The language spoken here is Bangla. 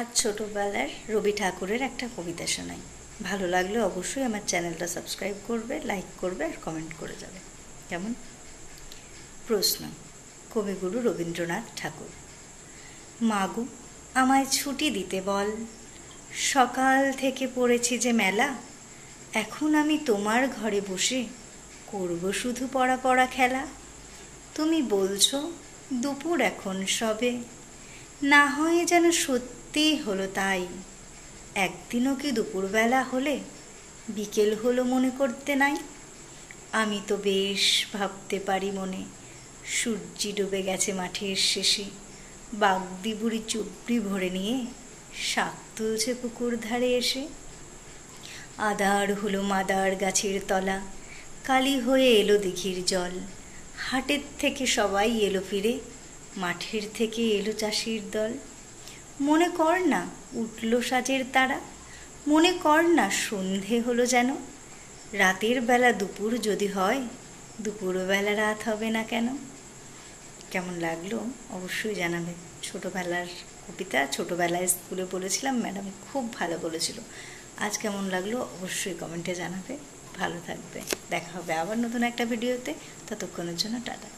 আজ ছোটবেলার রবি ঠাকুরের একটা কবিতা শোনাই। ভালো লাগলে অবশ্যই আমার চ্যানেলটা সাবস্ক্রাইব করবে, লাইক করবে আর কমেন্ট করে যাবে। কেমন? প্রশ্ন। কবিগুরু রবীন্দ্রনাথ ঠাকুর। মাগো, আমায় ছুটি দিতে বল, সকাল থেকে পড়েছি যে মেলা, এখন আমি তোমার ঘরে বসে করব শুধু পড়া পড়া খেলা। তুমি বলছো দুপুর এখন সবে, না হয় যেন সত্যিই হলো তাই। একদিনও কি দুপুরবেলা হলে বিকেল হলো মনে করতে নাই? আমি তো বেশ ভাবতে পারি মনে, সূর্যি ডুবে গেছে মাঠের শেষে, বাগদি বুড়ি চুবড়ি ভরে নিয়ে শাক তুলছে পুকুর ধারে এসে। আদার হলো মাদার গাছের তলা, কালি হয়ে এলো দিঘির জল, হাটের থেকে সবাই এলো ফিরে, মাঠের থেকে এলো চাষির দল। মনে কর না উঠল সাজের তারা, মনে কর না সন্ধে হলো যেন, রাতের বেলা দুপুর যদি হয়, দুপুরবেলা রাত হবে না কেন? কেমন লাগলো অবশ্যই জানাবে। ছোটোবেলার কবিতা, ছোটোবেলায় স্কুলে বলেছিলাম, ম্যাডাম খুব ভালো বলেছিল। আজ কেমন লাগলো অবশ্যই কমেন্টে জানাবে। ভালো থাকবে, দেখা হবে আবার নতুন একটা ভিডিওতে। ততক্ষণের জন্য টাটা।